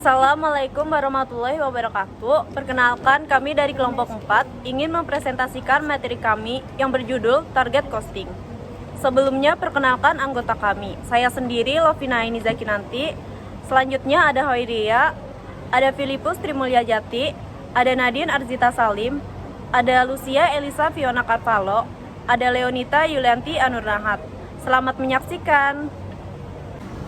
Assalamualaikum warahmatullahi wabarakatuh. Perkenalkan, kami dari kelompok 4 ingin mempresentasikan materi kami yang berjudul Target Costing. Sebelumnya, perkenalkan anggota kami. Saya sendiri, Lovina Aini Zakinanti. Selanjutnya ada Hoiria, ada Filipus Trimulyajati, ada Nadine Arzita Salim, ada Lucia Elisa Fiona Carvalho, ada Leonita Yulianti Anurnahat. Selamat menyaksikan.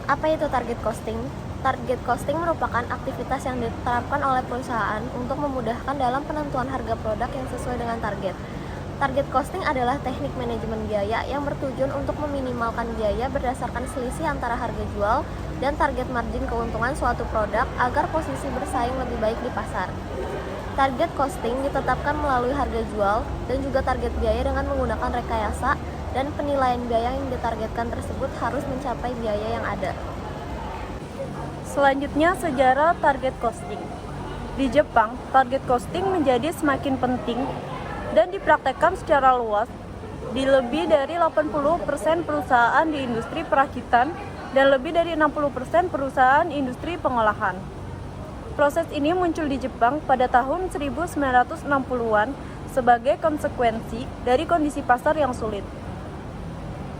Apa itu target costing? Target costing merupakan aktivitas yang diterapkan oleh perusahaan untuk memudahkan dalam penentuan harga produk yang sesuai dengan target. Target costing adalah teknik manajemen biaya yang bertujuan untuk meminimalkan biaya berdasarkan selisih antara harga jual dan target margin keuntungan suatu produk agar posisi bersaing lebih baik di pasar. Target costing ditetapkan melalui harga jual dan juga target biaya dengan menggunakan rekayasa, dan penilaian biaya yang ditargetkan tersebut harus mencapai biaya yang ada. Selanjutnya, sejarah target costing. Di Jepang, target costing menjadi semakin penting dan dipraktekkan secara luas di lebih dari 80% perusahaan di industri perakitan dan lebih dari 60% perusahaan industri pengolahan. Proses ini muncul di Jepang pada tahun 1960-an sebagai konsekuensi dari kondisi pasar yang sulit.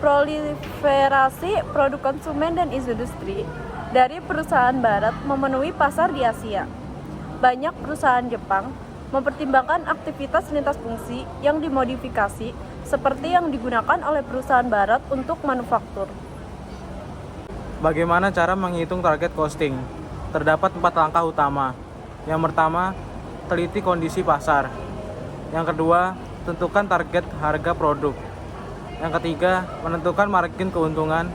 Proliferasi produk konsumen dan industri dari perusahaan barat memenuhi pasar di Asia. Banyak perusahaan Jepang mempertimbangkan aktivitas lintas fungsi yang dimodifikasi seperti yang digunakan oleh perusahaan barat untuk manufaktur. Bagaimana cara menghitung target costing? Terdapat 4 langkah utama. Yang pertama, teliti kondisi pasar. Yang kedua, tentukan target harga produk. Yang ketiga, menentukan margin keuntungan.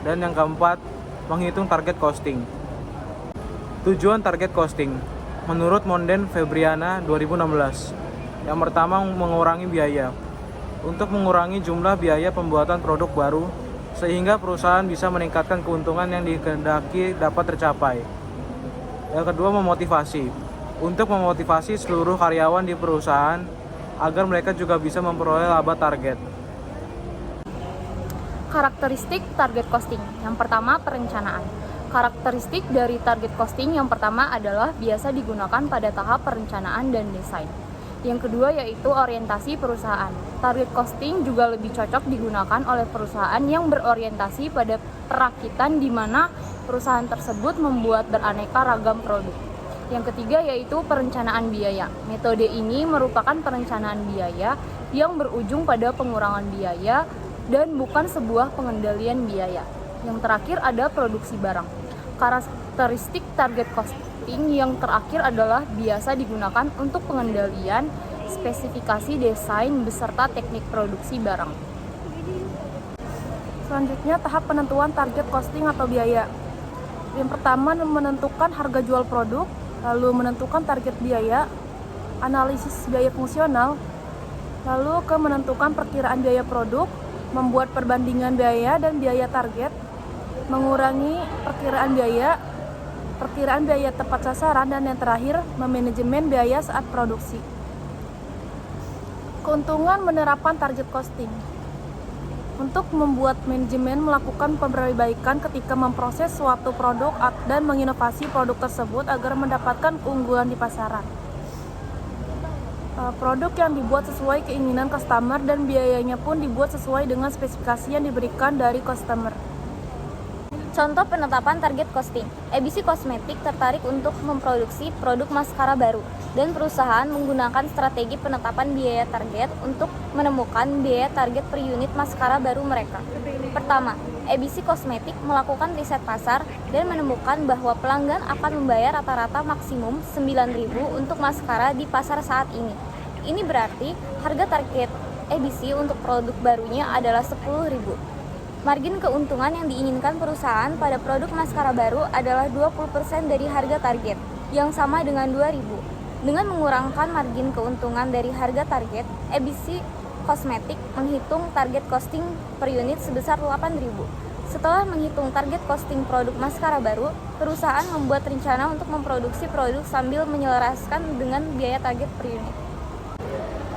Dan yang keempat, menghitung target costing. Tujuan target costing menurut Monden Febriana 2016. Yang pertama, mengurangi biaya. Untuk mengurangi jumlah biaya pembuatan produk baru sehingga perusahaan bisa meningkatkan keuntungan yang dikehendaki dapat tercapai. Yang kedua, memotivasi. Untuk memotivasi seluruh karyawan di perusahaan agar mereka juga bisa memperoleh laba target. Karakteristik target costing. Yang pertama, perencanaan. Karakteristik dari target costing yang pertama adalah biasa digunakan pada tahap perencanaan dan desain. Yang kedua yaitu orientasi perusahaan. Target costing juga lebih cocok digunakan oleh perusahaan yang berorientasi pada perakitan di mana perusahaan tersebut membuat beraneka ragam produk. Yang ketiga yaitu perencanaan biaya. Metode ini merupakan perencanaan biaya yang berujung pada pengurangan biaya dan bukan sebuah pengendalian biaya. Yang terakhir ada produksi barang. Karakteristik target costing yang terakhir adalah biasa digunakan untuk pengendalian spesifikasi desain beserta teknik produksi barang. Selanjutnya, tahap penentuan target costing atau biaya. Yang pertama, menentukan harga jual produk, lalu menentukan target biaya, analisis biaya fungsional, lalu menentukan perkiraan biaya produk, membuat perbandingan biaya dan biaya target, mengurangi perkiraan biaya tepat sasaran, dan yang terakhir, memanajemen biaya saat produksi. Keuntungan menerapkan target costing. Untuk membuat manajemen melakukan perbaikan ketika memproses suatu produk dan menginovasi produk tersebut agar mendapatkan keunggulan di pasaran. Produk yang dibuat sesuai keinginan customer dan biayanya pun dibuat sesuai dengan spesifikasi yang diberikan dari customer. Contoh penetapan target costing. ABC Kosmetik tertarik untuk memproduksi produk maskara baru dan perusahaan menggunakan strategi penetapan biaya target untuk menemukan biaya target per unit maskara baru mereka. Pertama, ABC Kosmetik melakukan riset pasar dan menemukan bahwa pelanggan akan membayar rata-rata maksimum 9.000 untuk maskara di pasar saat ini. Ini berarti harga target ABC untuk produk barunya adalah 10.000. Margin keuntungan yang diinginkan perusahaan pada produk maskara baru adalah 20% dari harga target, yang sama dengan 2.000. Dengan mengurangkan margin keuntungan dari harga target, ABC Kosmetik menghitung target costing per unit sebesar 8.000. Setelah menghitung target costing produk maskara baru, perusahaan membuat rencana untuk memproduksi produk sambil menyelaraskan dengan biaya target per unit.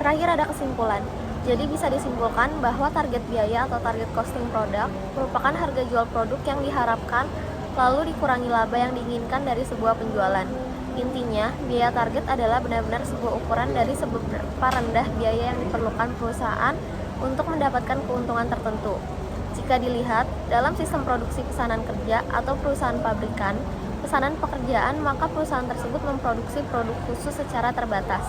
Terakhir ada kesimpulan. Jadi bisa disimpulkan bahwa target biaya atau target costing produk merupakan harga jual produk yang diharapkan lalu dikurangi laba yang diinginkan dari sebuah penjualan. Intinya, biaya target adalah benar-benar sebuah ukuran dari seberapa rendah biaya yang diperlukan perusahaan untuk mendapatkan keuntungan tertentu. Jika dilihat dalam sistem produksi pesanan kerja atau perusahaan pabrikan, pesanan pekerjaan, maka perusahaan tersebut memproduksi produk khusus secara terbatas.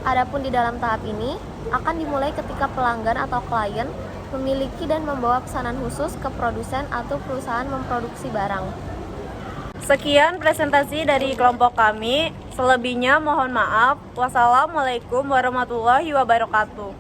Adapun di dalam tahap ini, akan dimulai ketika pelanggan atau klien memiliki dan membawa pesanan khusus ke produsen atau perusahaan memproduksi barang. Sekian presentasi dari kelompok kami. Selebihnya mohon maaf. Wassalamualaikum warahmatullahi wabarakatuh.